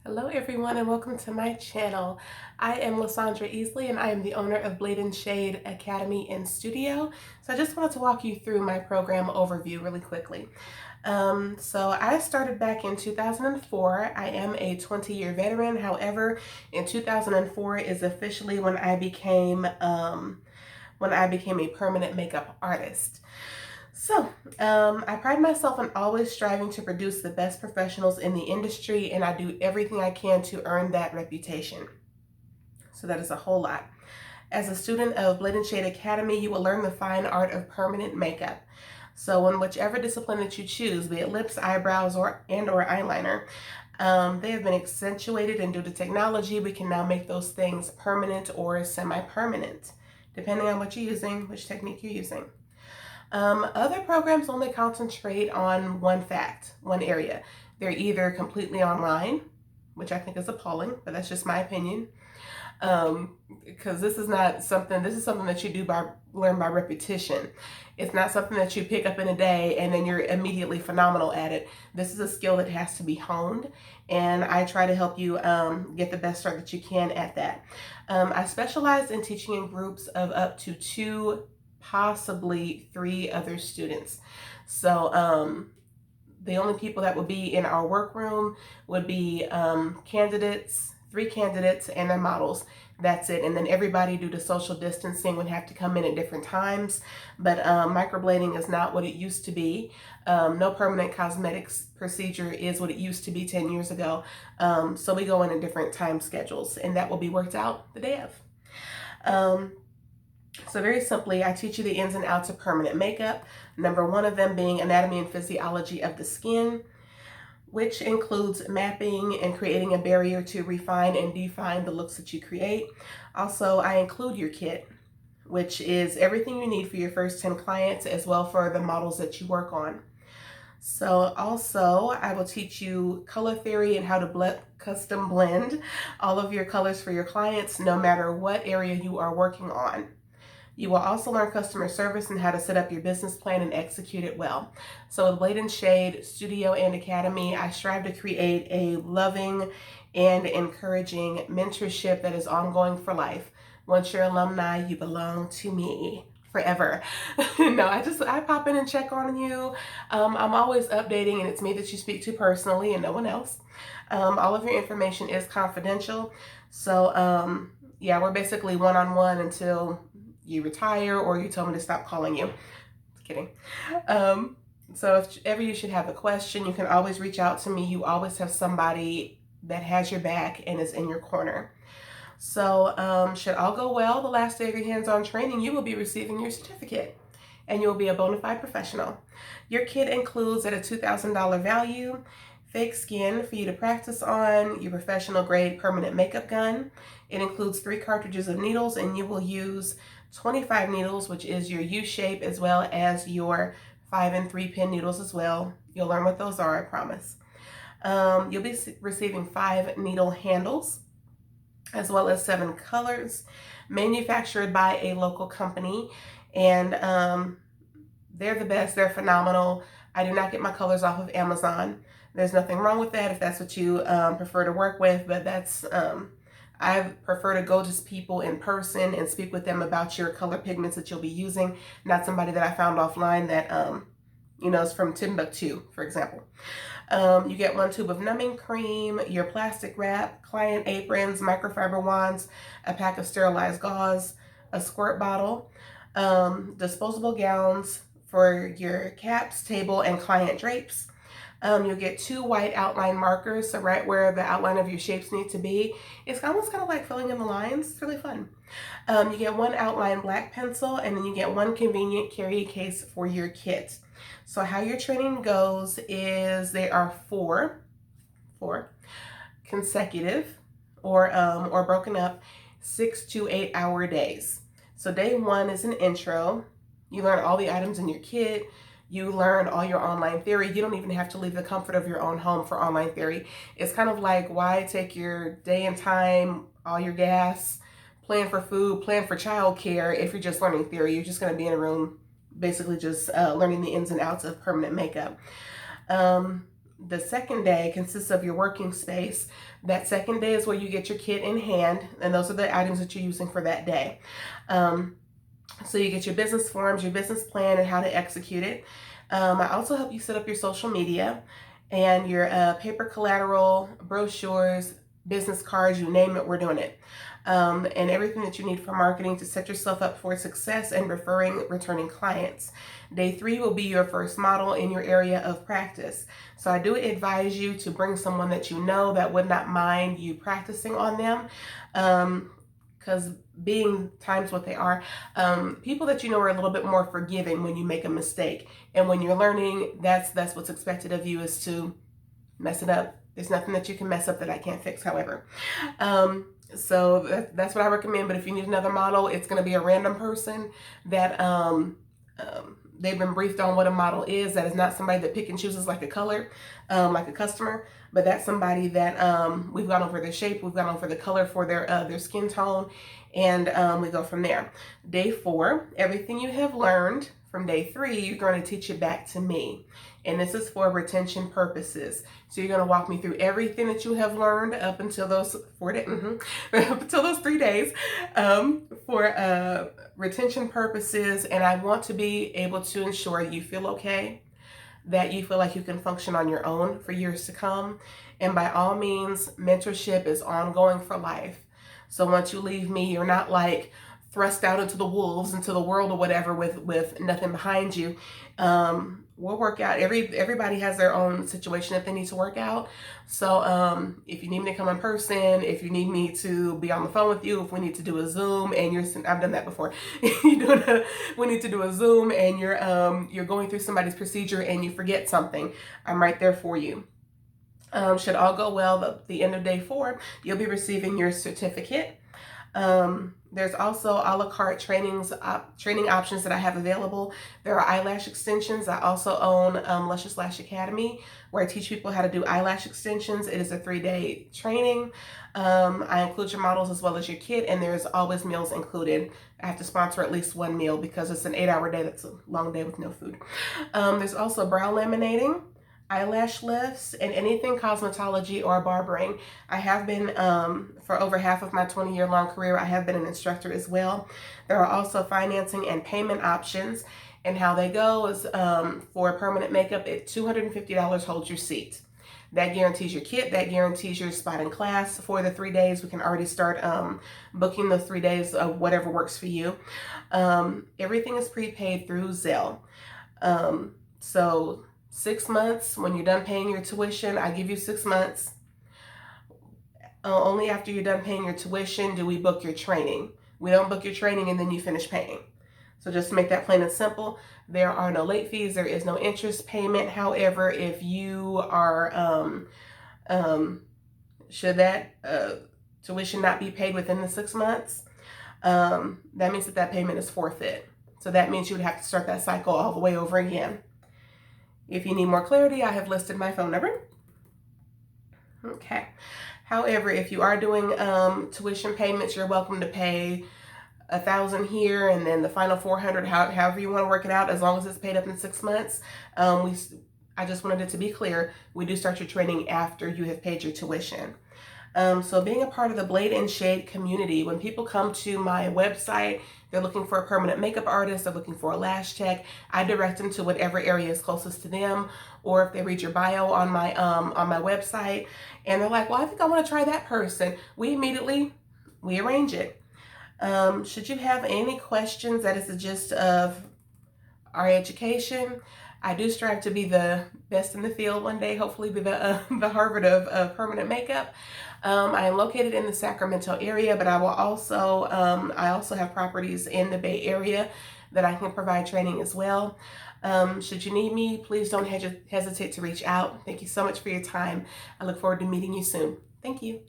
Hello everyone and welcome to my channel. I am Lysandra Easley and I am the owner of Blade and Shade Academy and Studio. So I just wanted to walk you through my program overview really quickly. So I started back in 2004. I am a 20-year veteran. However, in 2004 is officially when I became a permanent makeup artist. So, I pride myself on always striving to produce the best professionals in the industry, and I do everything I can to earn that reputation. So that is a whole lot. As a student of Blade and Shade Academy, you will learn the fine art of permanent makeup. So in whichever discipline that you choose, be it lips, eyebrows, or eyeliner, they have been accentuated, and due to technology, we can now make those things permanent or semi-permanent, depending on what you're using, which technique you're using. Other programs only concentrate on one area. They're either completely online, which I think is appalling, but that's just my opinion. Because this is something that you learn by repetition. It's not something that you pick up in a day and then you're immediately phenomenal at it. This is a skill that has to be honed, and I try to help you get the best start that you can at that. I specialize in teaching in groups of up to 2, possibly 3 other students. So the only people that would be in our workroom would be candidates, 3 candidates and their models. That's it. And then everybody, due to social distancing, would have to come in at different times. But microblading is not what it used to be. No permanent cosmetics procedure is what it used to be 10 years ago. So we go in at different time schedules, and that will be worked out the day of. So very simply, I teach you the ins and outs of permanent makeup. Number 1 of them being anatomy and physiology of the skin, which includes mapping and creating a barrier to refine and define the looks that you create. Also, I include your kit, which is everything you need for your first 10 clients, as well for the models that you work on. So also, I will teach you color theory and how to custom blend all of your colors for your clients, no matter what area you are working on. You will also learn customer service and how to set up your business plan and execute it well. So with Blade and Shade Studio and Academy, I strive to create a loving and encouraging mentorship that is ongoing for life. Once you're alumni, you belong to me forever. No, I pop in and check on you. I'm always updating, and it's me that you speak to personally and no one else. All of your information is confidential. So yeah, we're basically one-on-one until you retire or you tell me to stop calling you. Just kidding. So if ever you should have a question, you can always reach out to me. You always have somebody that has your back and is in your corner. So should all go well, the last day of your hands-on training, you will be receiving your certificate and you will be a bona fide professional. Your kit includes at a $2,000 value, fake skin for you to practice on, your professional grade permanent makeup gun. It includes 3 cartridges of needles, and you will use 25 needles, which is your U-shape, as well as your 5 and 3 pin needles as well. You'll learn what those are, I promise. You'll be receiving 5 needle handles, as well as 7 colors, manufactured by a local company, and they're the best. They're phenomenal. I do not get my colors off of Amazon. There's nothing wrong with that if that's what you prefer to work with, but that's I prefer to go to people in person and speak with them about your color pigments that you'll be using, not somebody that I found offline that is from Timbuktu, for example. You get 1 tube of numbing cream, your plastic wrap, client aprons, microfiber wands, a pack of sterilized gauze, a squirt bottle, disposable gowns for your caps, table, and client drapes. You'll get 2 white outline markers, so right where the outline of your shapes need to be. It's almost kind of like filling in the lines. It's really fun. You get 1 outline black pencil, and then you get 1 convenient carry case for your kit. So how your training goes is they are 4 consecutive or broken up 6 to 8 hour days. So day 1 is an intro. You learn all the items in your kit. You learn all your online theory. You don't even have to leave the comfort of your own home for online theory. It's kind of like, why take your day and time, all your gas, plan for food, plan for childcare if you're just learning theory. You're just going to be in a room basically just learning the ins and outs of permanent makeup. The second day consists of your working space. That second day is where you get your kit in hand, and those are the items that you're using for that day. So you get your business forms, your business plan, and how to execute it. I also help you set up your social media and your paper collateral, brochures, business cards, you name it, we're doing it. And everything that you need for marketing to set yourself up for success and returning clients. Day 3 will be your first model in your area of practice. So I do advise you to bring someone that you know that would not mind you practicing on them. Because being times what they are, people that you know are a little bit more forgiving when you make a mistake. And when you're learning, that's what's expected of you, is to mess it up. There's nothing that you can mess up that I can't fix, however. So that's what I recommend. But if you need another model, it's going to be a random person that they've been briefed on what a model is. That is not somebody that pick and chooses like a color, like a customer, but that's somebody that we've gone over their shape, we've gone over the color for their skin tone, and we go from there. Day 4, everything you have learned from day 3, you're going to teach it back to me. And this is for retention purposes. So you're going to walk me through everything that you have learned up until those 4 days, up until those 3 days, for retention purposes. And I want to be able to ensure you feel okay, that you feel like you can function on your own for years to come. And by all means, mentorship is ongoing for life. So once you leave me, you're not like thrust out into the wolves, into the world or whatever, with nothing behind you. We'll work out. Everybody has their own situation that they need to work out. So if you need me to come in person, if you need me to be on the phone with you, if we need to do a Zoom and I've done that before. We need to do a Zoom and you're going through somebody's procedure and you forget something, I'm right there for you. Should all go well, the end of day 4, you'll be receiving your certificate. There's also a la carte training options that I have available. There are eyelash extensions. I also own Luscious Lash Academy, where I teach people how to do eyelash extensions. It is a 3-day training. I include your models as well as your kit, and there's always meals included. I have to sponsor at least one meal because it's an 8-hour day. That's a long day with no food. There's also brow laminating, eyelash lifts, and anything cosmetology or barbering. I have been, for over half of my 20-year-long career, I have been an instructor as well. There are also financing and payment options, and how they go is for permanent makeup, at $250 holds your seat. That guarantees your kit, that guarantees your spot in class for the 3 days. We can already start booking those 3 days of whatever works for you. Everything is prepaid through Zelle. So 6 months, when you're done paying your tuition, I give you 6 months. Only after you're done paying your tuition do we book your training. We don't book your training and then you finish paying. So just to make that plain and simple, there are no late fees, there is no interest payment. However, if you are, should that tuition not be paid within the 6 months, that means that payment is forfeit. So that means you would have to start that cycle all the way over again. If you need more clarity, I have listed my phone number. Okay. However, if you are doing tuition payments, you're welcome to pay $1,000 here and then the final $400, however you want to work it out, as long as it's paid up in 6 months. I just wanted it to be clear, we do start your training after you have paid your tuition. So being a part of the Blade and Shade community, when people come to my website, they're looking for a permanent makeup artist, they're looking for a lash tech, I direct them to whatever area is closest to them. Or if they read your bio on my website and they're like, well, I think I want to try that person, we arrange it. Should you have any questions, that is the gist of our education. I do strive to be the best in the field one day, hopefully be the Harvard of permanent makeup. I am located in the Sacramento area, but I also have properties in the Bay Area that I can provide training as well. Should you need me, please don't hesitate to reach out. Thank you so much for your time. I look forward to meeting you soon. Thank you.